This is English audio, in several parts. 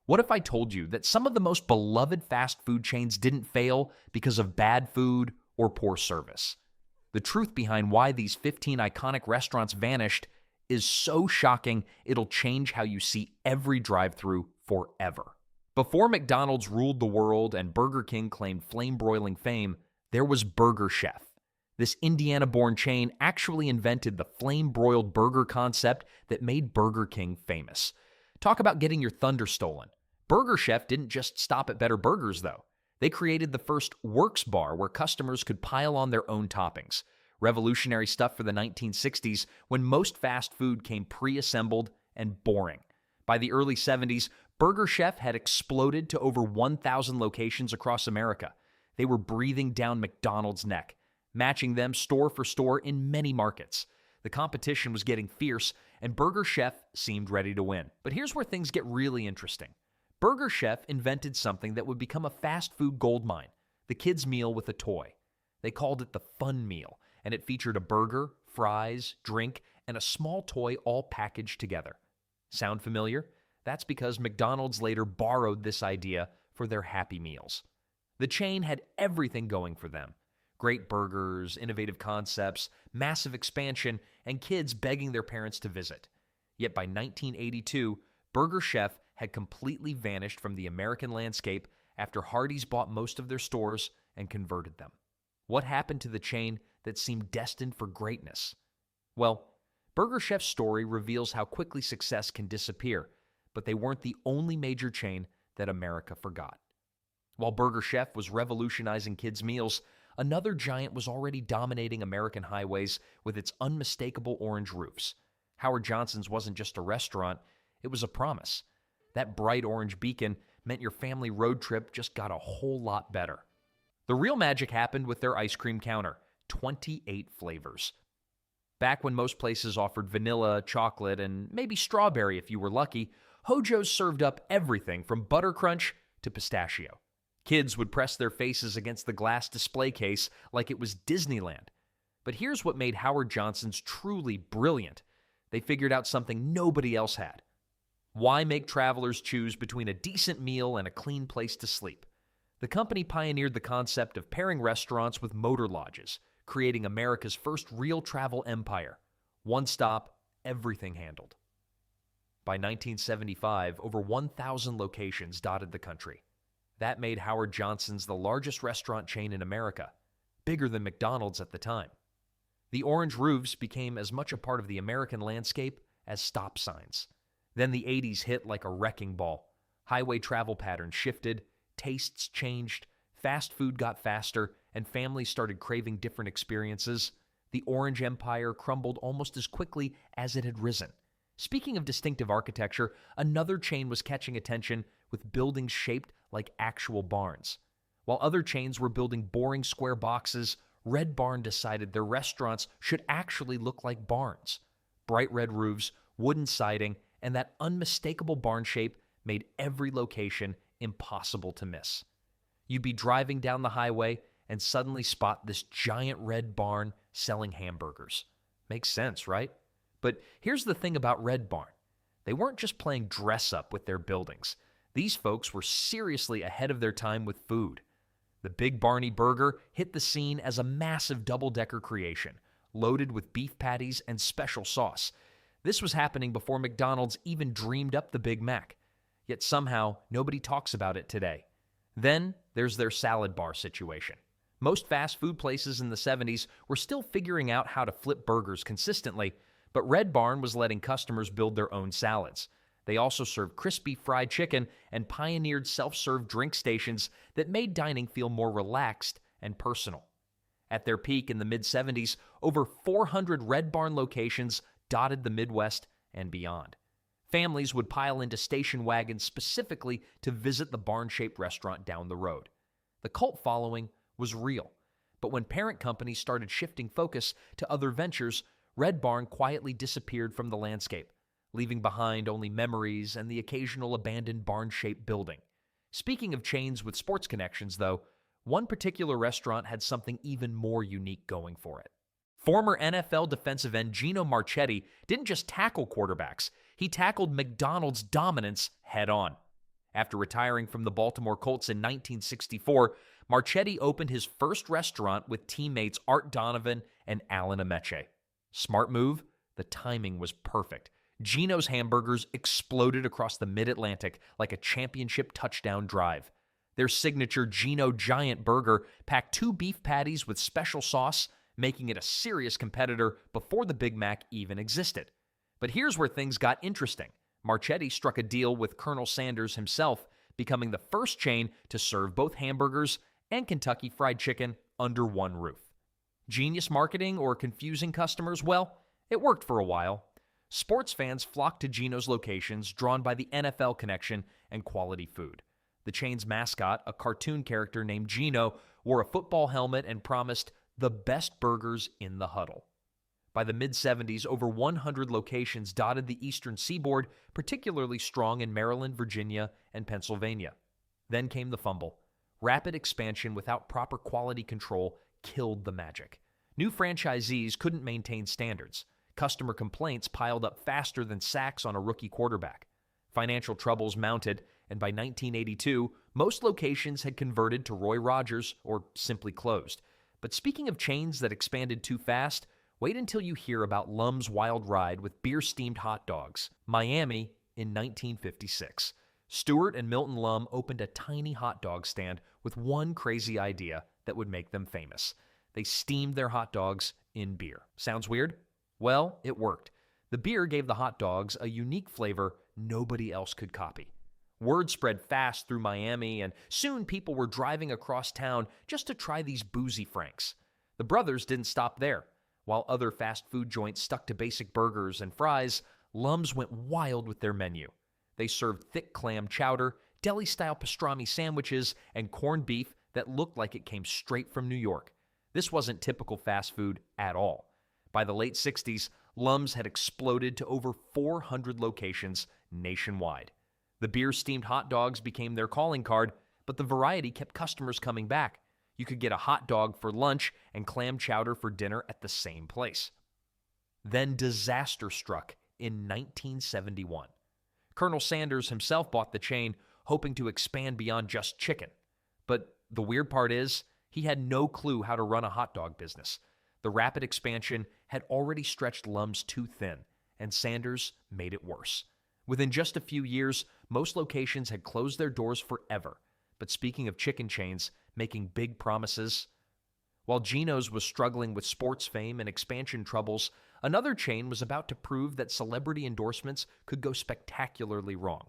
What if I told you that some of the most beloved fast food chains didn't fail because of bad food or poor service? The truth behind why these 15 iconic restaurants vanished is so shocking it'll change how you see every drive-thru forever. Before McDonald's ruled the world and Burger King claimed flame-broiling fame, there was Burger Chef. This Indiana-born chain actually invented the flame-broiled burger concept that made Burger King famous. Talk about getting your thunder stolen. Burger Chef didn't just stop at better burgers, though. They created the first Works bar where customers could pile on their own toppings. Revolutionary stuff for the 1960s when most fast food came pre-assembled and boring. By the early 70s, Burger Chef had exploded to over 1,000 locations across America. They were breathing down McDonald's neck, matching them store for store in many markets. The competition was getting fierce, and Burger Chef seemed ready to win. But here's where things get really interesting. Burger Chef invented something that would become a fast food goldmine, the kids' meal with a toy. They called it the Fun Meal, and it featured a burger, fries, drink, and a small toy all packaged together. Sound familiar? That's because McDonald's later borrowed this idea for their Happy Meals. The chain had everything going for them. Great burgers, innovative concepts, massive expansion, and kids begging their parents to visit. Yet by 1982, Burger Chef had completely vanished from the American landscape after Hardee's bought most of their stores and converted them. What happened to the chain that seemed destined for greatness? Well, Burger Chef's story reveals how quickly success can disappear, but they weren't the only major chain that America forgot. While Burger Chef was revolutionizing kids' meals, another giant was already dominating American highways with its unmistakable orange roofs. Howard Johnson's wasn't just a restaurant, it was a promise. That bright orange beacon meant your family road trip just got a whole lot better. The real magic happened with their ice cream counter, 28 flavors. Back when most places offered vanilla, chocolate, and maybe strawberry if you were lucky, Hojo's served up everything from butter crunch to pistachio. Kids would press their faces against the glass display case like it was Disneyland. But here's what made Howard Johnson's truly brilliant. They figured out something nobody else had. Why make travelers choose between a decent meal and a clean place to sleep? The company pioneered the concept of pairing restaurants with motor lodges, creating America's first real travel empire. One stop, everything handled. By 1975, over 1,000 locations dotted the country. That made Howard Johnson's the largest restaurant chain in America, bigger than McDonald's at the time. The orange roofs became as much a part of the American landscape as stop signs. Then the 80s hit like a wrecking ball. Highway travel patterns shifted, tastes changed, fast food got faster, and families started craving different experiences. The Orange Empire crumbled almost as quickly as it had risen. Speaking of distinctive architecture, another chain was catching attention with buildings shaped like actual barns. While other chains were building boring square boxes, Red Barn decided their restaurants should actually look like barns. Bright red roofs, wooden siding, and that unmistakable barn shape made every location impossible to miss. You'd be driving down the highway and suddenly spot this giant red barn selling hamburgers. Makes sense, right? But here's the thing about Red Barn. They weren't just playing dress-up with their buildings. These folks were seriously ahead of their time with food. The Big Barney Burger hit the scene as a massive double-decker creation, loaded with beef patties and special sauce. This was happening before McDonald's even dreamed up the Big Mac. Yet somehow, nobody talks about it today. Then, there's their salad bar situation. Most fast food places in the 70s were still figuring out how to flip burgers consistently, but Red Barn was letting customers build their own salads. They also served crispy fried chicken and pioneered self-serve drink stations that made dining feel more relaxed and personal. At their peak in the mid-70s, over 400 Red Barn locations dotted the Midwest and beyond. Families would pile into station wagons specifically to visit the barn-shaped restaurant down the road. The cult following was real, but when parent companies started shifting focus to other ventures, Red Barn quietly disappeared from the landscape, leaving behind only memories and the occasional abandoned barn-shaped building. Speaking of chains with sports connections, though, one particular restaurant had something even more unique going for it. Former NFL defensive end Gino didn't just tackle quarterbacks, he tackled McDonald's dominance head-on. After retiring from the Baltimore Colts in 1964, Marchetti opened his first restaurant with teammates Art Donovan and Alan Ameche. Smart move? The timing was perfect. Gino's hamburgers exploded across the mid-Atlantic like a championship touchdown drive. Their signature Gino Giant Burger packed 2 beef patties with special sauce, making it a serious competitor before the Big Mac even existed. But here's where things got interesting. Marchetti struck a deal with Colonel Sanders himself, becoming the first chain to serve both hamburgers and Kentucky Fried Chicken under one roof. Genius marketing or confusing customers? Well, it worked for a while. Sports fans flocked to Gino's locations, drawn by the NFL connection and quality food. The chain's mascot, a cartoon character named Gino, wore a football helmet and promised the best burgers in the huddle. By the mid-70s, over 100 locations dotted the eastern seaboard, particularly strong in Maryland, Virginia, and Pennsylvania. Then came the fumble. Rapid expansion without proper quality control killed the magic. New franchisees couldn't maintain standards. Customer complaints piled up faster than sacks on a rookie quarterback. Financial troubles mounted, and by 1982, most locations had converted to Roy Rogers or simply closed. But speaking of chains that expanded too fast, wait until you hear about Lum's wild ride with beer-steamed hot dogs, Miami in 1956. Stewart and Milton Lum opened a tiny hot dog stand with one crazy idea that would make them famous. They steamed their hot dogs in beer. Sounds weird? Well, it worked. The beer gave the hot dogs a unique flavor nobody else could copy. Word spread fast through Miami, and soon people were driving across town just to try these boozy franks. The brothers didn't stop there. While other fast food joints stuck to basic burgers and fries, Lum's went wild with their menu. They served thick clam chowder, deli-style pastrami sandwiches, and corned beef that looked like it came straight from New York. This wasn't typical fast food at all. By the late 60s, Lum's had exploded to over 400 locations nationwide. The beer-steamed hot dogs became their calling card, but the variety kept customers coming back. You could get a hot dog for lunch and clam chowder for dinner at the same place. Then disaster struck in 1971. Colonel Sanders himself bought the chain, hoping to expand beyond just chicken. But the weird part is, he had no clue how to run a hot dog business. The rapid expansion had already stretched Lum's too thin, and Sanders made it worse. Within just a few years, most locations had closed their doors forever. But speaking of chicken chains, making big promises. While Gino's was struggling with sports fame and expansion troubles, another chain was about to prove that celebrity endorsements could go spectacularly wrong.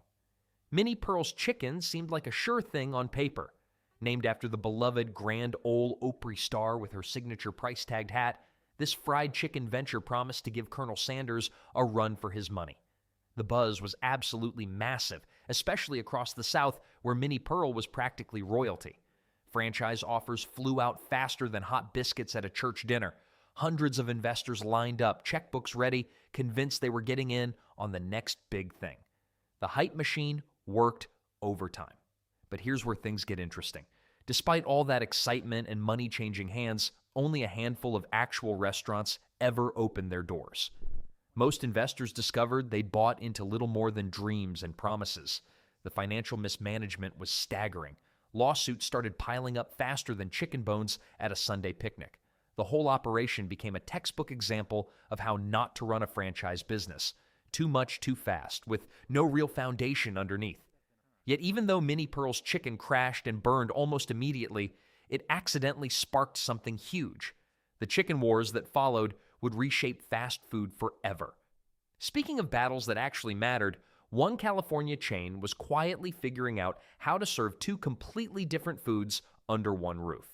Minnie Pearl's Chicken seemed like a sure thing on paper. Named after the beloved Grand Ole Opry star with her signature price-tagged hat, this fried chicken venture promised to give Colonel Sanders a run for his money. The buzz was absolutely massive, especially across the South, where Minnie Pearl was practically royalty. Franchise offers flew out faster than hot biscuits at a church dinner. Hundreds of investors lined up, checkbooks ready, convinced they were getting in on the next big thing. The hype machine worked overtime. But here's where things get interesting. Despite all that excitement and money changing hands, only a handful of actual restaurants ever opened their doors. Most investors discovered they'd bought into little more than dreams and promises. The financial mismanagement was staggering. Lawsuits started piling up faster than chicken bones at a Sunday picnic. The whole operation became a textbook example of how not to run a franchise business. Too much, too fast, with no real foundation underneath. Yet even though Minnie Pearl's Chicken crashed and burned almost immediately, it accidentally sparked something huge. The chicken wars that followed would reshape fast food forever. Speaking of battles that actually mattered, one California chain was quietly figuring out how to serve two completely different foods under one roof.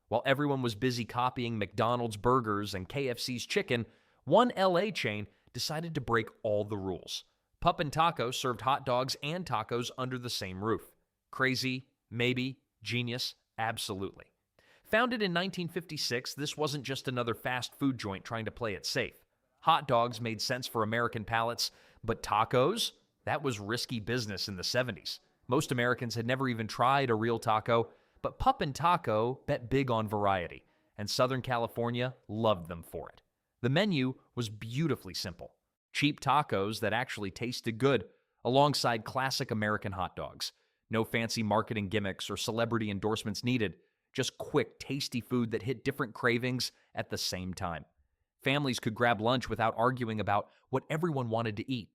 While everyone was busy copying McDonald's burgers and KFC's chicken, one LA chain decided to break all the rules. Pup & Taco served hot dogs and tacos under the same roof. Crazy? Maybe. Genius? Absolutely. Founded in 1956, this wasn't just another fast food joint trying to play it safe. Hot dogs made sense for American palates, but tacos? That was risky business in the 70s. Most Americans had never even tried a real taco, but Pup & Taco bet big on variety, and Southern California loved them for it. The menu was beautifully simple. Cheap tacos that actually tasted good, alongside classic American hot dogs. No fancy marketing gimmicks or celebrity endorsements needed, just quick, tasty food that hit different cravings at the same time. Families could grab lunch without arguing about what everyone wanted to eat.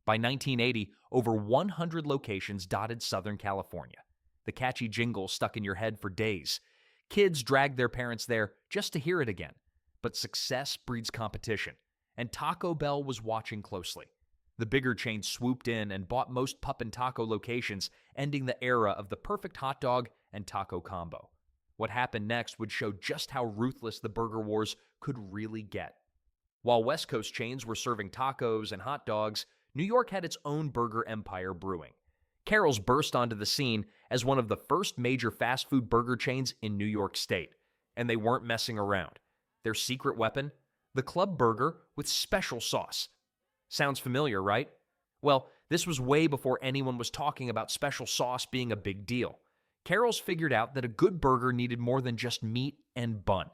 By 1980, over 100 locations dotted Southern California. The catchy jingle stuck in your head for days. Kids dragged their parents there just to hear it again. But success breeds competition, and Taco Bell was watching closely. The bigger chain swooped in and bought most Pup and Taco locations, ending the era of the perfect hot dog and taco combo. What happened next would show just how ruthless the burger wars could really get. While West Coast chains were serving tacos and hot dogs, New York had its own burger empire brewing. Carrols burst onto the scene as one of the first major fast food burger chains in New York State, and they weren't messing around. Their secret weapon? The club burger with special sauce. Sounds familiar, right? Well, this was way before anyone was talking about special sauce being a big deal. Carrols figured out that a good burger needed more than just meat and bun.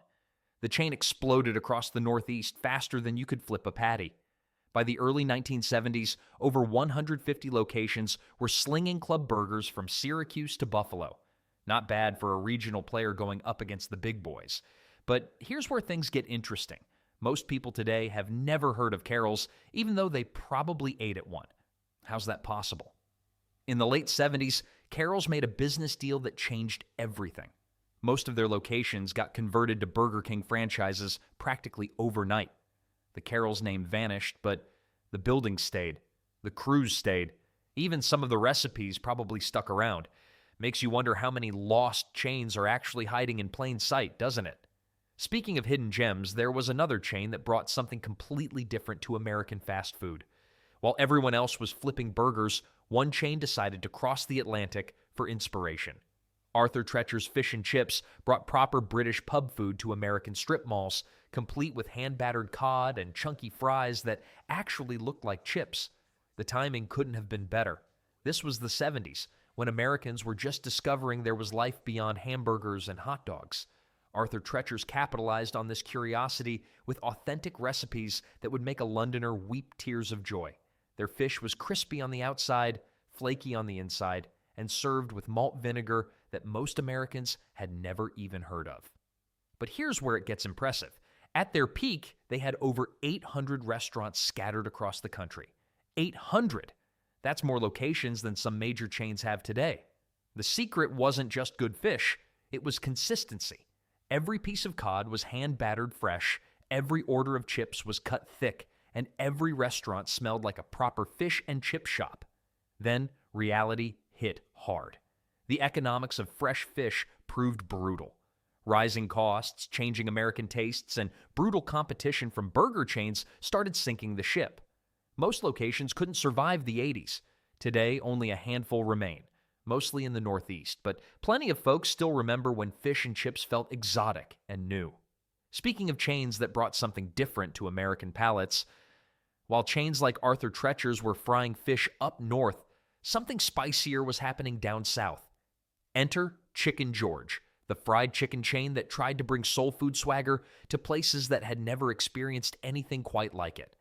The chain exploded across the Northeast faster than you could flip a patty. By the early 1970s, over 150 locations were slinging club burgers from Syracuse to Buffalo. Not bad for a regional player going up against the big boys. But here's where things get interesting. Most people today have never heard of Carrols, even though they probably ate at one. How's that possible? In the late 70s, Carrols made a business deal that changed everything. Most of their locations got converted to Burger King franchises practically overnight. The Carrols name vanished, but the building stayed. The crews stayed. Even some of the recipes probably stuck around. Makes you wonder how many lost chains are actually hiding in plain sight, doesn't it? Speaking of hidden gems, there was another chain that brought something completely different to American fast food. While everyone else was flipping burgers, one chain decided to cross the Atlantic for inspiration. Arthur Treacher's Fish and Chips brought proper British pub food to American strip malls, complete with hand-battered cod and chunky fries that actually looked like chips. The timing couldn't have been better. This was the 70s, when Americans were just discovering there was life beyond hamburgers and hot dogs. Arthur Treacher's capitalized on this curiosity with authentic recipes that would make a Londoner weep tears of joy. Their fish was crispy on the outside, flaky on the inside, and served with malt vinegar that most Americans had never even heard of. But here's where it gets impressive. At their peak, they had over 800 restaurants scattered across the country. 800! That's more locations than some major chains have today. The secret wasn't just good fish, it was consistency. Every piece of cod was hand-battered fresh, every order of chips was cut thick, and every restaurant smelled like a proper fish and chip shop. Then reality hit hard. The economics of fresh fish proved brutal. Rising costs, changing American tastes, and brutal competition from burger chains started sinking the ship. Most locations couldn't survive the 80s. Today, only a handful remain, mostly in the Northeast, but plenty of folks still remember when fish and chips felt exotic and new. Speaking of chains that brought something different to American palates, while chains like Arthur Treacher's were frying fish up north, something spicier was happening down south. Enter Chicken George, the fried chicken chain that tried to bring soul food swagger to places that had never experienced anything quite like it.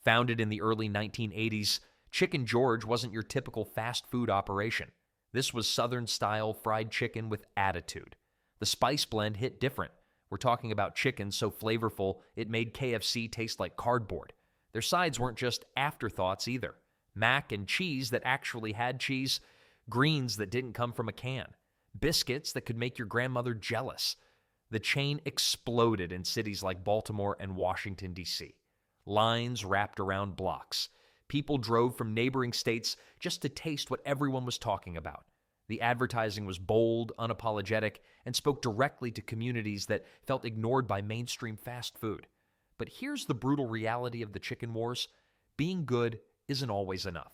Founded in the early 1980s, Chicken George wasn't your typical fast food operation. This was Southern-style fried chicken with attitude. The spice blend hit different. We're talking about chicken so flavorful it made KFC taste like cardboard. Their sides weren't just afterthoughts either. Mac and cheese that actually had cheese, greens that didn't come from a can, biscuits that could make your grandmother jealous. The chain exploded in cities like Baltimore and Washington, D.C. Lines wrapped around blocks. People drove from neighboring states just to taste what everyone was talking about. The advertising was bold, unapologetic, and spoke directly to communities that felt ignored by mainstream fast food. But here's the brutal reality of the chicken wars. Being good isn't always enough.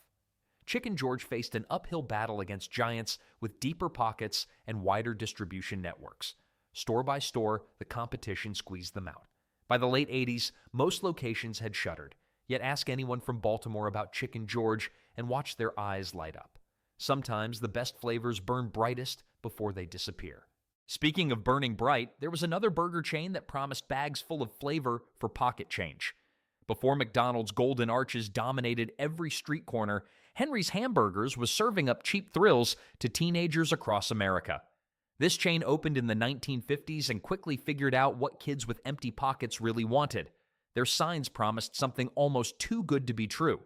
Chicken George faced an uphill battle against giants with deeper pockets and wider distribution networks. Store by store, the competition squeezed them out. By the late 80s, most locations had shuttered. Yet ask anyone from Baltimore about Chicken George and watch their eyes light up. Sometimes the best flavors burn brightest before they disappear. Speaking of burning bright, there was another burger chain that promised bags full of flavor for pocket change. Before McDonald's golden arches dominated every street corner, Henry's Hamburgers was serving up cheap thrills to teenagers across America. This chain opened in the 1950s and quickly figured out what kids with empty pockets really wanted. Their signs promised something almost too good to be true.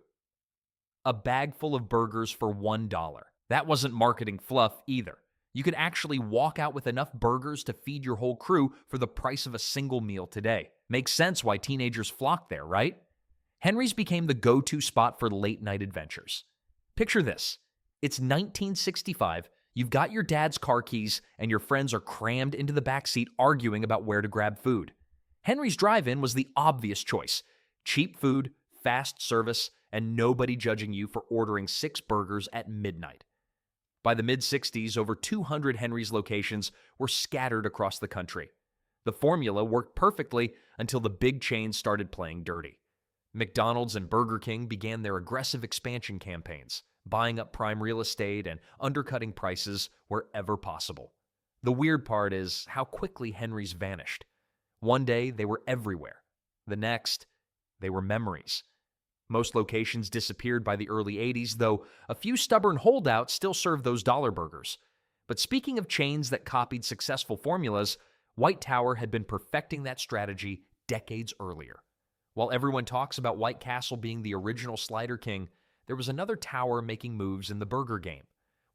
A bag full of burgers for $1. That wasn't marketing fluff either. You could actually walk out with enough burgers to feed your whole crew for the price of a single meal today. Makes sense why teenagers flocked there, right? Henry's became the go-to spot for late-night adventures. Picture this. It's 1965, you've got your dad's car keys, and your friends are crammed into the backseat arguing about where to grab food. Henry's Drive-In was the obvious choice. Cheap food, fast service, and nobody judging you for ordering 6 burgers at midnight. By the mid-60s, over 200 Henry's locations were scattered across the country. The formula worked perfectly until the big chains started playing dirty. McDonald's and Burger King began their aggressive expansion campaigns, buying up prime real estate and undercutting prices wherever possible. The weird part is how quickly Henry's vanished. One day, they were everywhere. The next, they were memories. Most locations disappeared by the early 80s, though a few stubborn holdouts still served those dollar burgers. But speaking of chains that copied successful formulas, White Tower had been perfecting that strategy decades earlier. While everyone talks about White Castle being the original Slider King, there was another tower making moves in the burger game.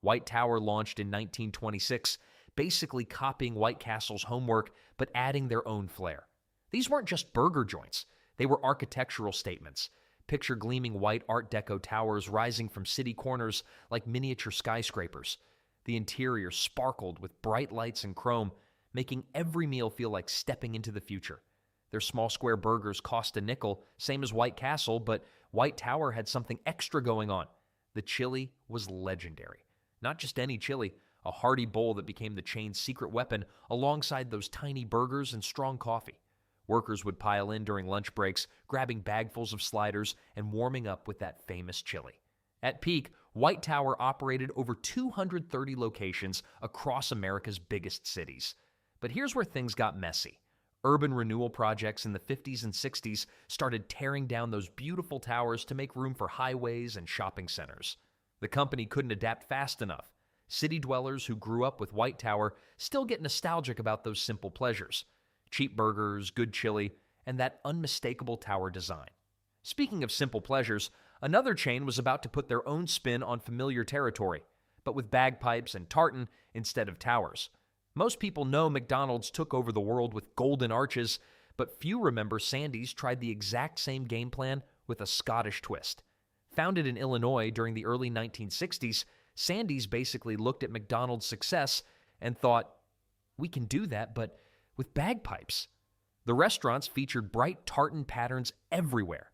White Tower launched in 1926, basically copying White Castle's homework but adding their own flair. These weren't just burger joints, they were architectural statements. Picture gleaming white Art Deco towers rising from city corners like miniature skyscrapers. The interior sparkled with bright lights and chrome, making every meal feel like stepping into the future. Their small square burgers cost a nickel, same as White Castle, but White Tower had something extra going on. The chili was legendary. Not just any chili, a hearty bowl that became the chain's secret weapon alongside those tiny burgers and strong coffee. Workers would pile in during lunch breaks, grabbing bagfuls of sliders and warming up with that famous chili. At peak, White Tower operated over 230 locations across America's biggest cities. But here's where things got messy. Urban renewal projects in the 50s and 60s started tearing down those beautiful towers to make room for highways and shopping centers. The company couldn't adapt fast enough. City dwellers who grew up with White Tower still get nostalgic about those simple pleasures. Cheap burgers, good chili, and that unmistakable tower design. Speaking of simple pleasures, another chain was about to put their own spin on familiar territory, but with bagpipes and tartan instead of towers. Most people know McDonald's took over the world with golden arches, but few remember Sandy's tried the exact same game plan with a Scottish twist. Founded in Illinois during the early 1960s, Sandy's basically looked at McDonald's success and thought, we can do that, but with bagpipes. The restaurants featured bright tartan patterns everywhere.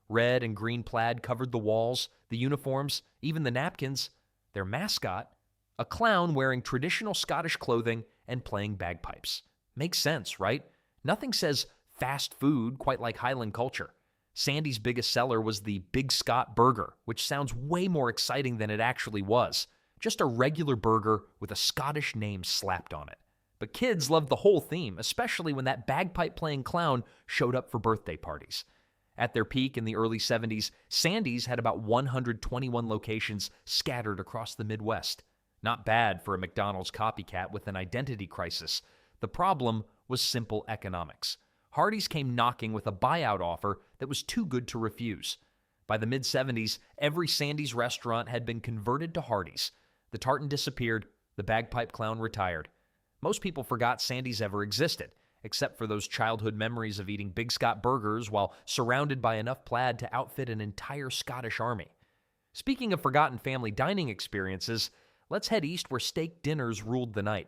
Red and green plaid covered the walls, the uniforms, even the napkins. Their mascot, a clown wearing traditional Scottish clothing and playing bagpipes. Makes sense, right? Nothing says fast food quite like Highland culture. Sandy's biggest seller was the Big Scott Burger, which sounds way more exciting than it actually was. Just a regular burger with a Scottish name slapped on it. But kids loved the whole theme, especially when that bagpipe-playing clown showed up for birthday parties. At their peak in the early 70s, Sandy's had about 121 locations scattered across the Midwest. Not bad for a McDonald's copycat with an identity crisis. The problem was simple economics. Hardee's came knocking with a buyout offer that was too good to refuse. By the mid-70s, every Sandy's restaurant had been converted to Hardee's. The tartan disappeared, the bagpipe clown retired. Most people forgot Sandy's ever existed, except for those childhood memories of eating Big Scott burgers while surrounded by enough plaid to outfit an entire Scottish army. Speaking of forgotten family dining experiences, let's head east where steak dinners ruled the night.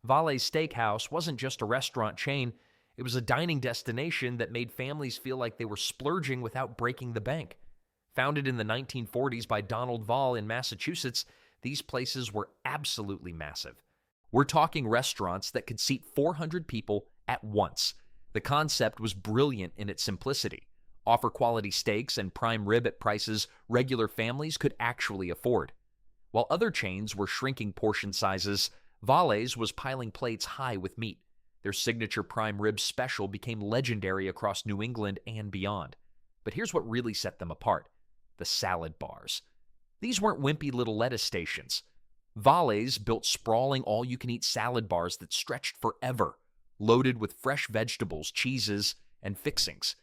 Valle's Steakhouse wasn't just a restaurant chain, it was a dining destination that made families feel like they were splurging without breaking the bank. Founded in the 1940s by Donald Valle in Massachusetts, these places were absolutely massive. We're talking restaurants that could seat 400 people at once. The concept was brilliant in its simplicity. Offer quality steaks and prime rib at prices regular families could actually afford. While other chains were shrinking portion sizes, Valle's was piling plates high with meat. Their signature prime rib special became legendary across New England and beyond. But here's what really set them apart: the salad bars. These weren't wimpy little lettuce stations. Valle's built sprawling all-you-can-eat salad bars that stretched forever, loaded with fresh vegetables, cheeses, and fixings.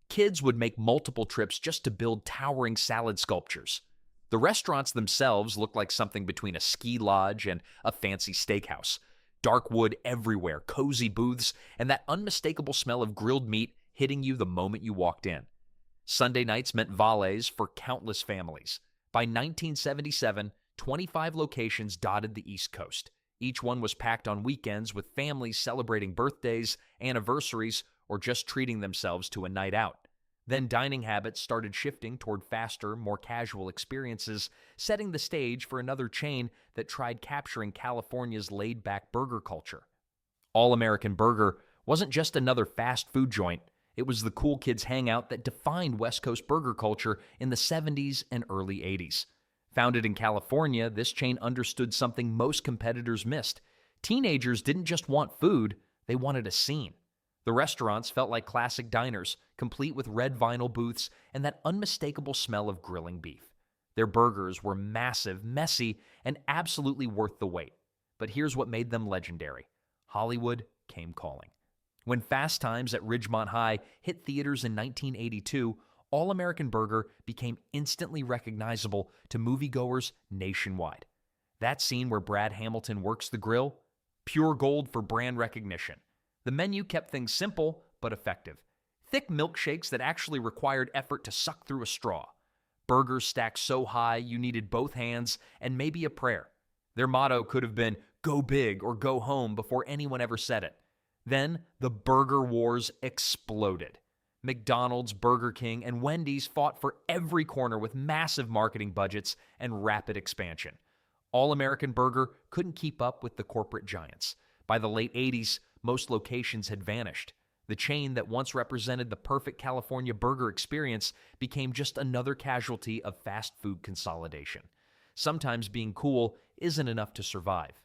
Kids would make multiple trips just to build towering salad sculptures. The restaurants themselves looked like something between a ski lodge and a fancy steakhouse. Dark wood everywhere, cozy booths, and that unmistakable smell of grilled meat hitting you the moment you walked in. Sunday nights meant Valle's for countless families. By 1977, 25 locations dotted the East Coast. Each one was packed on weekends with families celebrating birthdays, anniversaries, or just treating themselves to a night out. Then dining habits started shifting toward faster, more casual experiences, setting the stage for another chain that tried capturing California's laid-back burger culture. All-American Burger wasn't just another fast food joint. It was the cool kids hangout that defined West Coast burger culture in the 70s and early 80s. Founded in California, this chain understood something most competitors missed. Teenagers didn't just want food, they wanted a scene. The restaurants felt like classic diners, complete with red vinyl booths and that unmistakable smell of grilling beef. Their burgers were massive, messy, and absolutely worth the wait. But here's what made them legendary. Hollywood came calling. When Fast Times at Ridgemont High hit theaters in 1982, All-American Burger became instantly recognizable to moviegoers nationwide. That scene where Brad Hamilton works the grill? Pure gold for brand recognition. The menu kept things simple but effective. Thick milkshakes that actually required effort to suck through a straw. Burgers stacked so high you needed both hands and maybe a prayer. Their motto could have been, "Go big or go home," before anyone ever said it. Then the burger wars exploded. McDonald's, Burger King, and Wendy's fought for every corner with massive marketing budgets and rapid expansion. All-American Burger couldn't keep up with the corporate giants. By the late 80s, most locations had vanished. The chain that once represented the perfect California burger experience became just another casualty of fast food consolidation. Sometimes being cool isn't enough to survive.